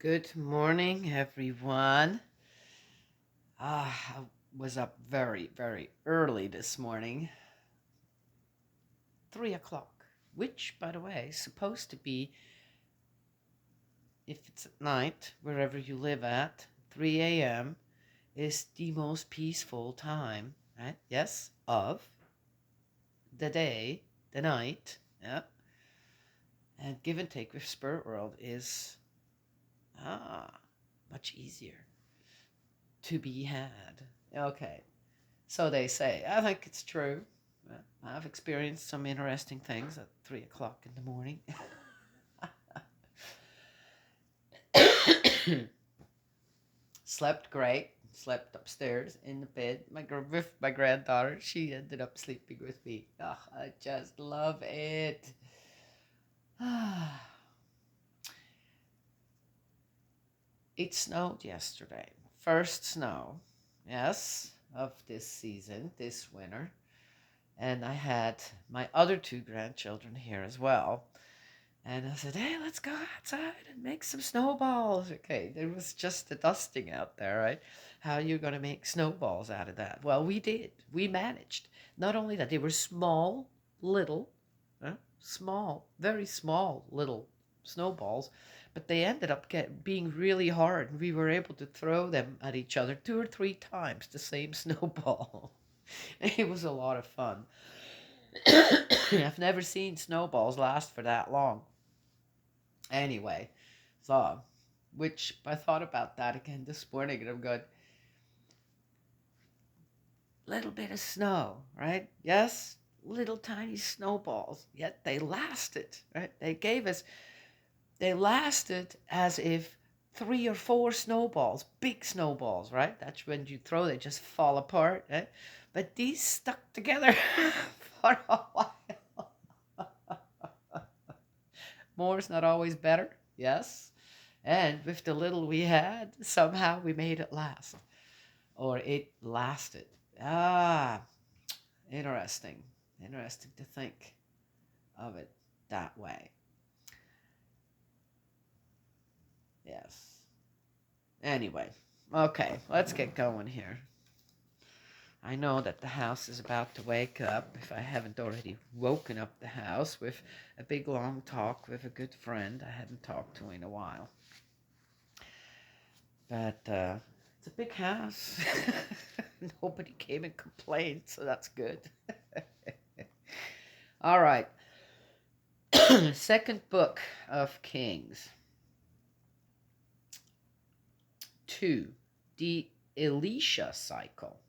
Good morning, everyone. I was up very, very early this morning, 3 o'clock, which, by the way, is supposed to be, if it's at night, wherever you live at, 3 a.m. is the most peaceful time, right? Yes, of the day, the night, yeah. And give and take with Spirit World is much easier to be had. Okay. So they say. I think it's true. I've experienced some interesting things at 3 o'clock in the morning. Slept great. Slept upstairs in the bed. With my granddaughter. She ended up sleeping with me. Oh, I just love it. It snowed yesterday. First snow, yes, of this season, this winter. And I had my other two grandchildren here as well. And I said, hey, let's go outside and make some snowballs. Okay, there was just the dusting out there, right? How are you going to make snowballs out of that? Well, we did. We managed. Not only that, they were small, little, small, very small little snowballs, but they ended up being really hard. And we were able to throw them at each other 2 or 3 times, the same snowball. It was a lot of fun. I've never seen snowballs last for that long. Anyway, so, which I thought about that again this morning and I'm going, little bit of snow, right? Yes, little tiny snowballs, yet they lasted, right? They lasted as if 3 or 4 snowballs, big snowballs, right? That's when you throw, they just fall apart, right? But these stuck together for a while. More's not always better, yes. And with the little we had, somehow we made it last. Or it lasted. Ah, interesting. Interesting to think of it that way. Yes. Anyway, okay, let's get going here. I know that the house is about to wake up, if I haven't already woken up the house with a big long talk with a good friend I hadn't talked to in a while. But it's a big house. Nobody came and complained, so that's good. All right. Second book of Kings 2, the Elisha cycle.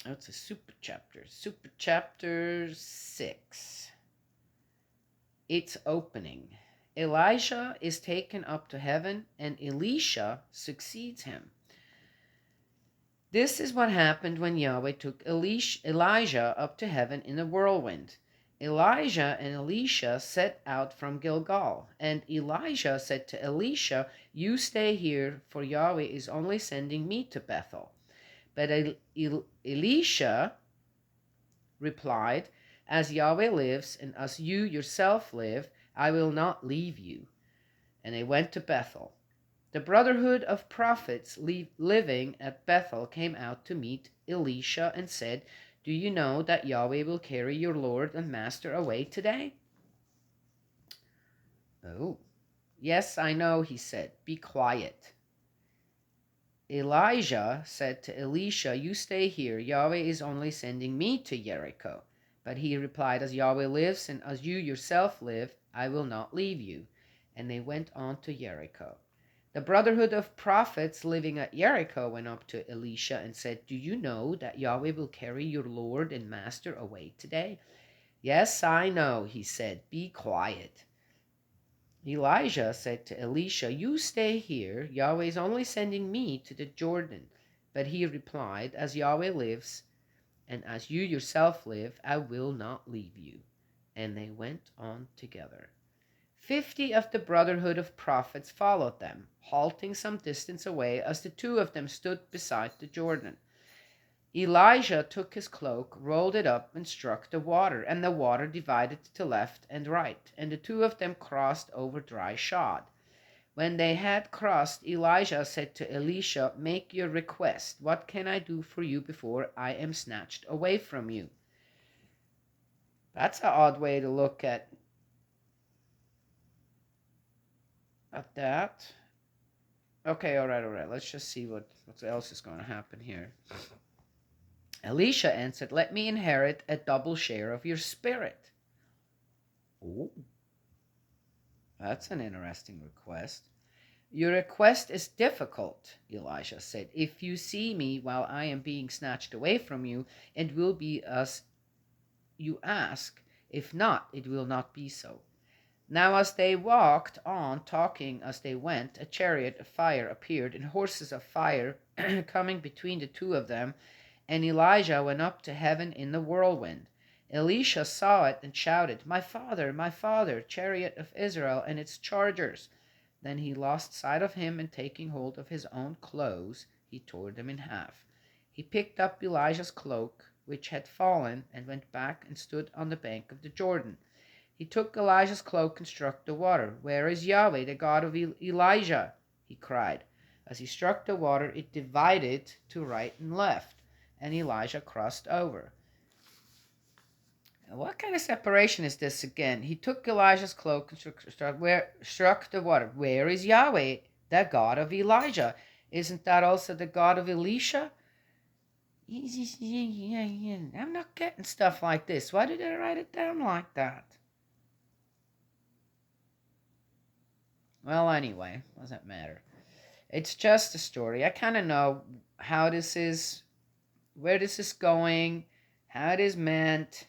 That's a super chapter. Super chapter 6. Its opening. Elijah is taken up to heaven and Elisha succeeds him. This is what happened when Yahweh took Elijah up to heaven in a whirlwind. Elijah and Elisha set out from Gilgal, and Elijah said to Elisha, you stay here, for Yahweh is only sending me to Bethel. But Elisha replied, as Yahweh lives, and as you yourself live, I will not leave you. And they went to Bethel. The brotherhood of prophets living at Bethel came out to meet Elisha and said, do you know that Yahweh will carry your Lord and Master away today? Oh, yes, I know, he said. Be quiet. Elijah said to Elisha, you stay here. Yahweh is only sending me to Jericho. But he replied, as Yahweh lives and as you yourself live, I will not leave you. And they went on to Jericho. The brotherhood of prophets living at Jericho went up to Elisha and said, do you know that Yahweh will carry your Lord and Master away today? Yes, I know, he said. Be quiet. Elijah said to Elisha, you stay here. Yahweh is only sending me to the Jordan. But he replied, as Yahweh lives, and as you yourself live, I will not leave you. And they went on together. 50 of the brotherhood of prophets followed them, halting some distance away as the two of them stood beside the Jordan. Elijah took his cloak, rolled it up, and struck the water, and the water divided to left and right, and the two of them crossed over dry shod. When they had crossed, Elijah said to Elisha, "Make your request. What can I do for you before I am snatched away from you?" That's an odd way to look at that. Okay, all right. Let's just see what else is going to happen here. Elisha answered, "Let me inherit a double share of your spirit." Oh, that's an interesting request. "Your request is difficult," Elijah said. "If you see me while I am being snatched away from you, it will be as you ask. If not, it will not be so." Now, as they walked on, talking as they went, a chariot of fire appeared, and horses of fire coming between the two of them, and Elijah went up to heaven in the whirlwind. Elisha saw it and shouted, my father, chariot of Israel and its chargers." Then he lost sight of him, and taking hold of his own clothes, he tore them in half. He picked up Elijah's cloak, which had fallen, and went back and stood on the bank of the Jordan. He took Elijah's cloak and struck the water. "Where is Yahweh, the God of Elijah?" he cried. As he struck the water, it divided to right and left, and Elijah crossed over. Now, what kind of separation is this again? He took Elijah's cloak and struck the water. "Where is Yahweh, the God of Elijah?" Isn't that also the God of Elisha? I'm not getting stuff like this. Why did I write it down like that? Well, anyway, doesn't matter. It's just a story. I kind of know how this is, where this is going, how it is meant.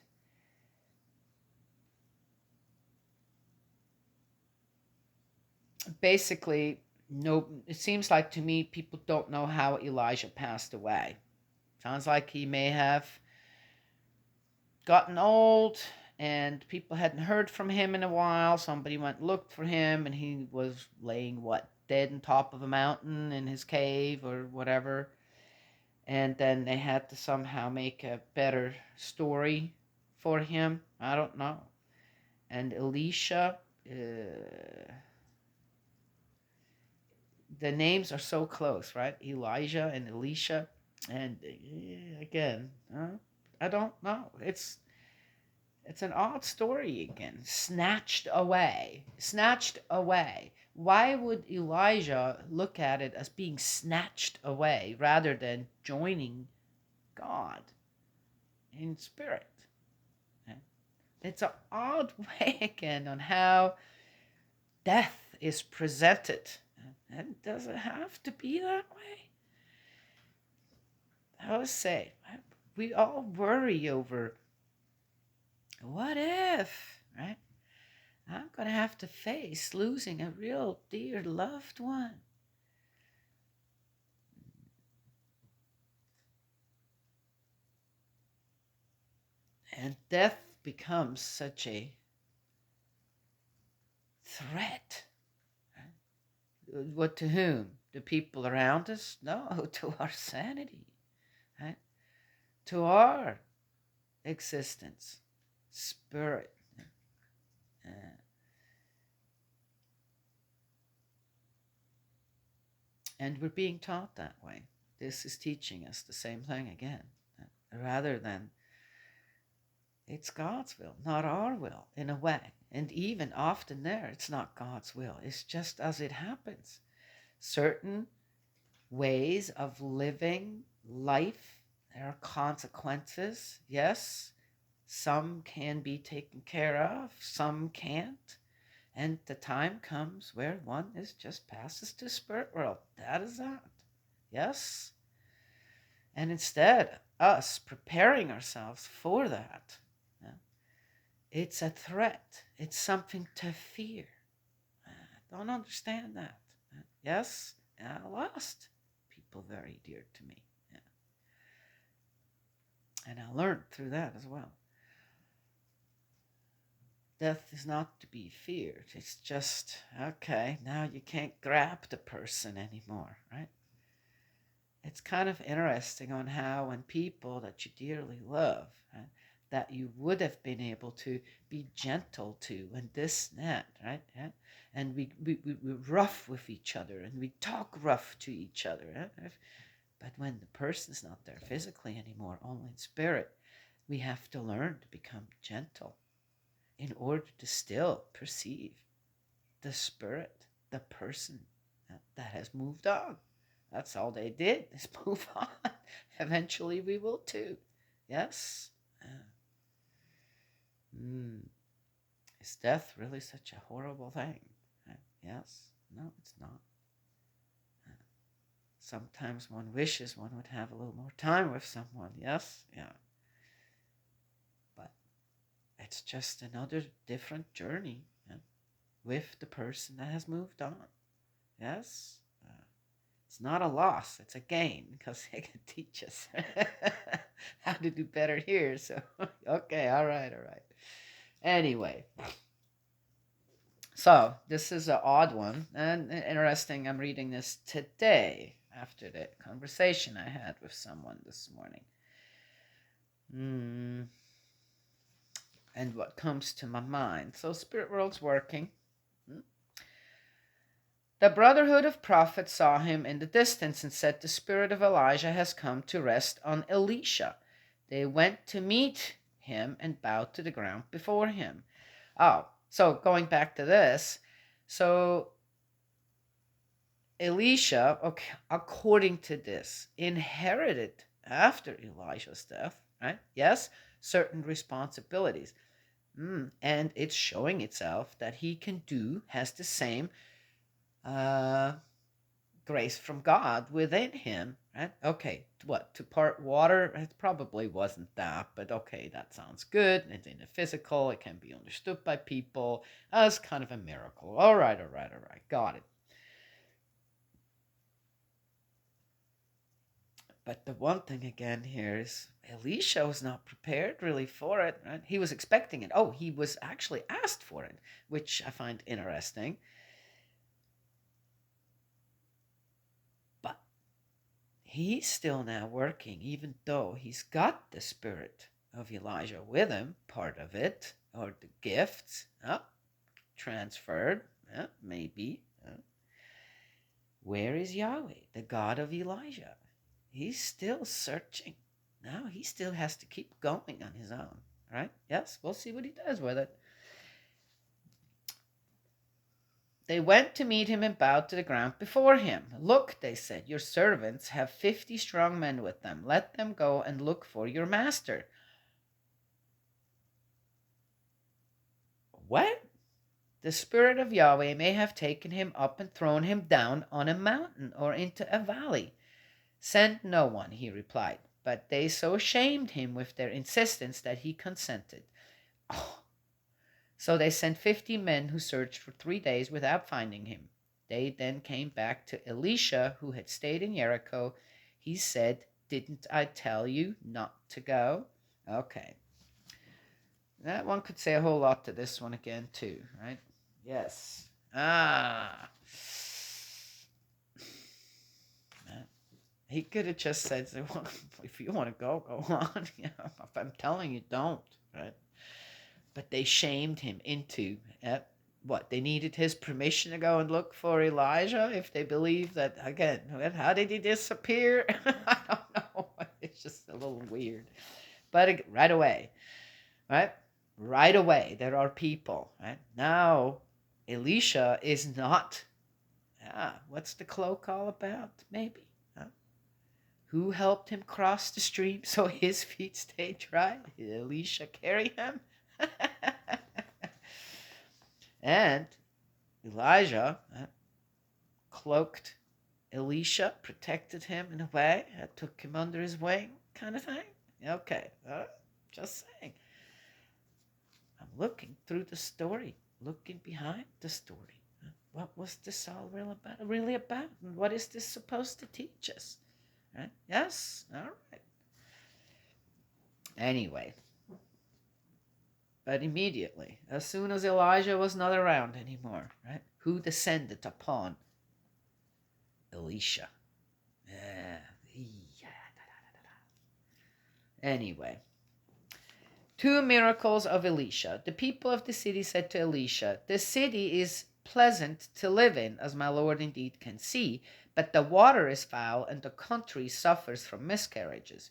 Basically, no, it seems like to me people don't know how Elijah passed away. Sounds like he may have gotten old and people hadn't heard from him in a while. Somebody went and looked for him, and he was laying, what, dead on top of a mountain in his cave or whatever. And then they had to somehow make a better story for him. I don't know. And Elisha, the names are so close, right? Elijah and Elisha. And again, I don't know. It's an odd story again. Snatched away. Snatched away. Why would Elijah look at it as being snatched away rather than joining God in spirit? It's an odd way again on how death is presented. And does it have to be that way? I would say, we all worry over what if, right? I'm going to have to face losing a real dear loved one. And death becomes such a threat. Right? What, to whom? The people around us? No, to our sanity, right? To our existence, spirit. Uh, and we're being taught that way. This is teaching us the same thing again, rather than it's God's will, not our will, in a way. And even often there, it's not God's will. It's just as it happens. Certain ways of living life, there are consequences. Yes, some can be taken care of, some can't. And the time comes where one is just passes to spirit world. That is that. Yes. And instead, us preparing ourselves for that, it's a threat. It's something to fear. I don't understand that. Yes, I lost people very dear to me. Yeah. And I learned through that as well. Death is not to be feared. It's just, okay, now you can't grab the person anymore, right? It's kind of interesting on how when people that you dearly love, right, that you would have been able to be gentle to and this and that, right? Yeah? And we're rough with each other and we talk rough to each other. Yeah? But when the person's not there physically anymore, only in spirit, we have to learn to become gentle in order to still perceive the spirit, the person that has moved on. That's all they did, is move on. Eventually we will too. Yes? Is death really such a horrible thing? Yes? No, it's not. Sometimes one wishes one would have a little more time with someone. Yes? Yeah. But it's just another different journey, yeah, with the person that has moved on. Yes? It's not a loss, it's a gain, because they can teach us how to do better here. So, okay, all right. Anyway, so this is an odd one and interesting. I'm reading this today after the conversation I had with someone this morning. And what comes to my mind? So, spirit world's working. The brotherhood of prophets saw him in the distance and said, "The spirit of Elijah has come to rest on Elisha." They went to meet him and bowed to the ground before him. Oh, so going back to this, so Elisha, okay, according to this, inherited after Elijah's death, right? Yes, certain responsibilities. And it's showing itself that he has the same grace from God within him, right? Okay, what, to part water? It probably wasn't that, but okay, that sounds good. It's in the physical, it can be understood by people as kind of a miracle. All right, got it. But the one thing again here is Elisha was not prepared really for it, right? He was expecting it. Oh, he was actually asked for it, which I find interesting. But he's still now working, even though he's got the spirit of Elijah with him, part of it, or the gifts, transferred, maybe. Where is Yahweh, the God of Elijah? He's still searching. Now he still has to keep going on his own, right? Yes, we'll see what he does with it. They went to meet him and bowed to the ground before him. "Look," they said, "your servants have 50 strong men with them. Let them go and look for your master." What? The spirit of Yahweh may have taken him up and thrown him down on a mountain or into a valley. "Send no one," he replied. But they so shamed him with their insistence that he consented. Oh. So they sent 50 men who searched for 3 days without finding him. They then came back to Elisha, who had stayed in Jericho. He said, "Didn't I tell you not to go?" Okay. That one could say a whole lot to this one again, too, right? Yes. He could have just said, "If you want to go, go on." If I'm telling you, don't, right? But they shamed him into what? They needed his permission to go and look for Elijah if they believe that, again, how did he disappear? I don't know. It's just a little weird. But right away, right? Right away, there are people, right? Now, Elisha is not, what's the cloak all about? Maybe. Who helped him cross the stream so his feet stayed dry? Did Elisha carry him? And Elijah cloaked Elisha, protected him in a way, took him under his wing, kind of thing. Okay, just saying. I'm looking through the story, looking behind the story. What was this all really about? And what is this supposed to teach us? Right? Yes? All right. Anyway. But immediately, as soon as Elijah was not around anymore, right? Who descended upon Elisha? Anyway. Two miracles of Elisha. The people of the city said to Elisha, "The city is pleasant to live in, as my lord indeed can see, but the water is foul, and the country suffers from miscarriages.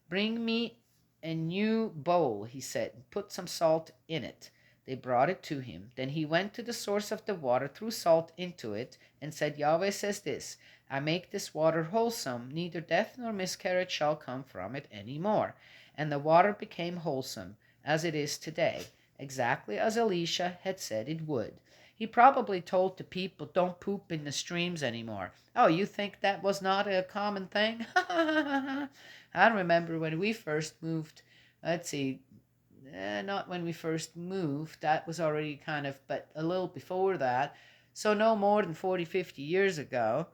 Bring me a new bowl," he said, "and put some salt in it." They brought it to him. Then he went to the source of the water, threw salt into it, and said, "Yahweh says this: I make this water wholesome, neither death nor miscarriage shall come from it any more." And the water became wholesome, as it is today, exactly as Elisha had said it would. He probably told the people, "Don't poop in the streams anymore." Oh, you think that was not a common thing? I remember when we first moved, let's see, not when we first moved, that was already kind of, but a little before that, so no more than 40, 50 years ago,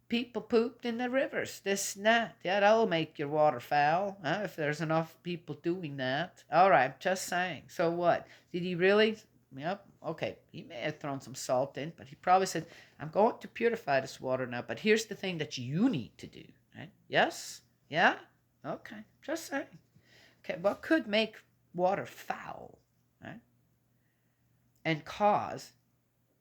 people pooped in the rivers, this and that. Yeah, that'll make your water foul, if there's enough people doing that. All right, just saying. So what? Did he really? Yep, okay. He may have thrown some salt in, but he probably said, "I'm going to purify this water now, but here's the thing that you need to do." Right? Yes? Yeah? Okay, just saying. Okay, what could make water foul, right? And cause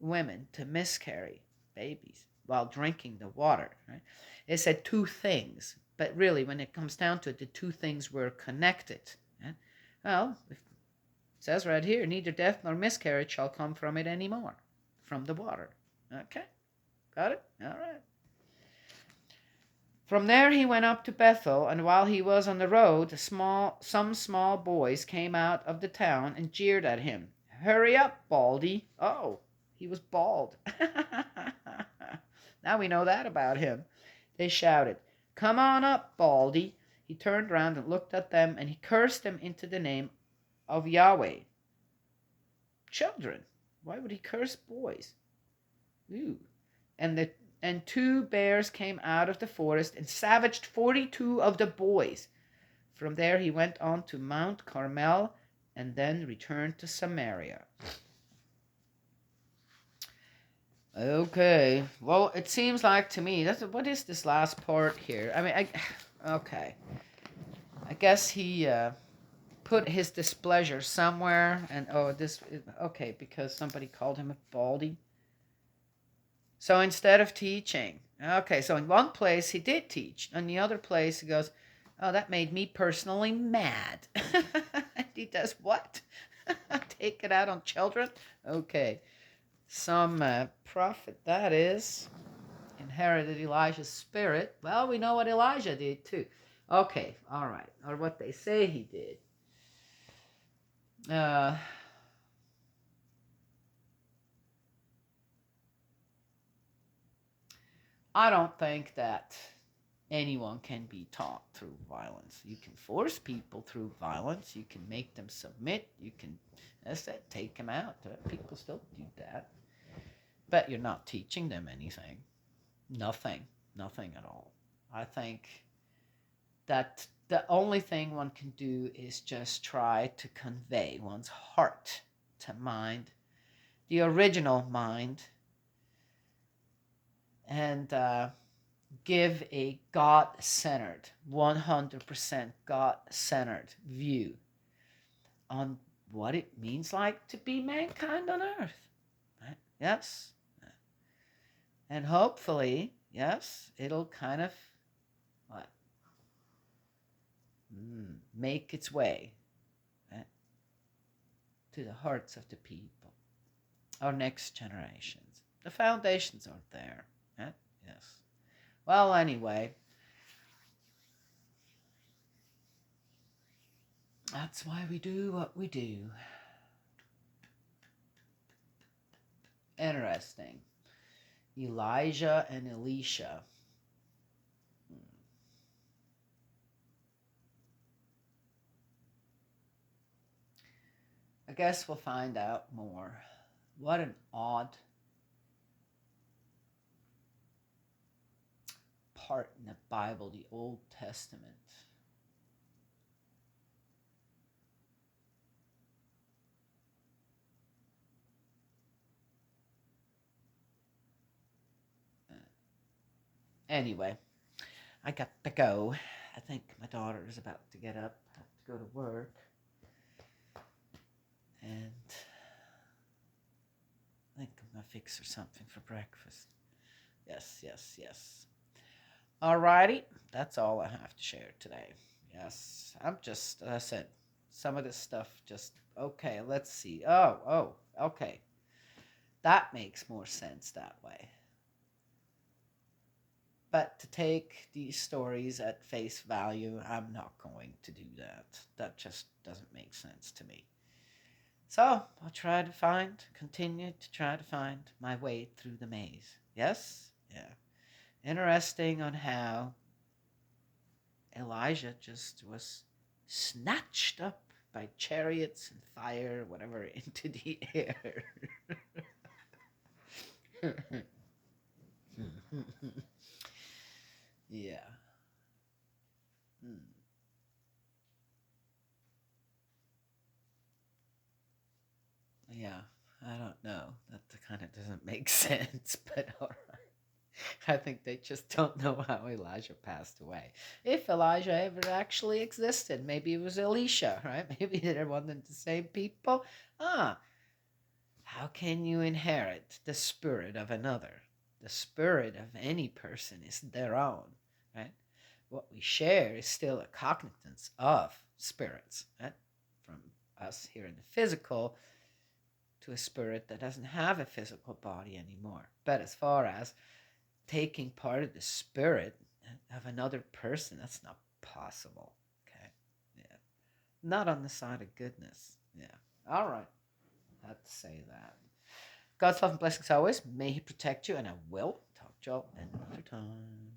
women to miscarry babies while drinking the water, right? It said two things, but really, when it comes down to it, the two things were connected. Right? Well, it says right here, "Neither death nor miscarriage shall come from it anymore," from the water. Okay, got it? All right. From there he went up to Bethel, and while he was on the road, some small boys came out of the town and jeered at him. "Hurry up, Baldy." Oh, he was bald. Now we know that about him. They shouted, "Come on up, Baldy." He turned round and looked at them, and he cursed them into the name of Yahweh. Children. Why would he curse boys? Ooh. And two bears came out of the forest and savaged 42 of the boys. From there he went on to Mount Carmel and then returned to Samaria. Okay, well, it seems like to me what is this last part here? I mean, okay, I guess he put his displeasure somewhere, and okay, because somebody called him a baldy. So instead of teaching, okay, so in one place he did teach. In the other place he goes, "Oh, that made me personally mad." And he does what? Take it out on children? Okay. Some prophet, that is, inherited Elijah's spirit. Well, we know what Elijah did too. Okay, all right. Or what they say he did. Uh, I don't think that anyone can be taught through violence. You can force people through violence. You can make them submit. You can, as I said, take them out. People still do that. But you're not teaching them anything. Nothing. Nothing at all. I think that the only thing one can do is just try to convey one's heart to mind, the original mind, and give a God-centered, 100% God-centered view on what it means like to be mankind on earth. Right? Yes. And hopefully, yes, it'll kind of what? Make its way, right, to the hearts of the people, our next generations. The foundations are there. Right? Yes. Well, anyway, that's why we do what we do. Interesting. Elijah and Elisha. I guess we'll find out more. What an odd part in the Bible, the Old Testament. Anyway, I got to go. I think my daughter is about to get up, have to go to work. And I think I'm gonna fix her something for breakfast. Yes, yes, yes. Alrighty, that's all I have to share today. Yes, I'm just, as I said, some of this stuff just, okay, let's see. Okay. That makes more sense that way. But to take these stories at face value, I'm not going to do that. That just doesn't make sense to me. So I'll continue to try to find my way through the maze. Yes? Yeah. Interesting on how Elijah just was snatched up by chariots and fire, whatever, into the air. Yeah. Hmm. Yeah. I don't know. That kind of doesn't make sense, but all right. I think they just don't know how Elijah passed away. If Elijah ever actually existed, maybe it was Elisha, right? Maybe they're one and the same people. Ah, how can you inherit the spirit of another? The spirit of any person is their own, right? What we share is still a cognizance of spirits, right? From us here in the physical to a spirit that doesn't have a physical body anymore. But as far as taking part of the spirit of another person, that's not possible. Okay. Yeah. Not on the side of goodness. Yeah. All right. I have to say that. God's love and blessings always. May He protect you, and I will talk to y'all another time.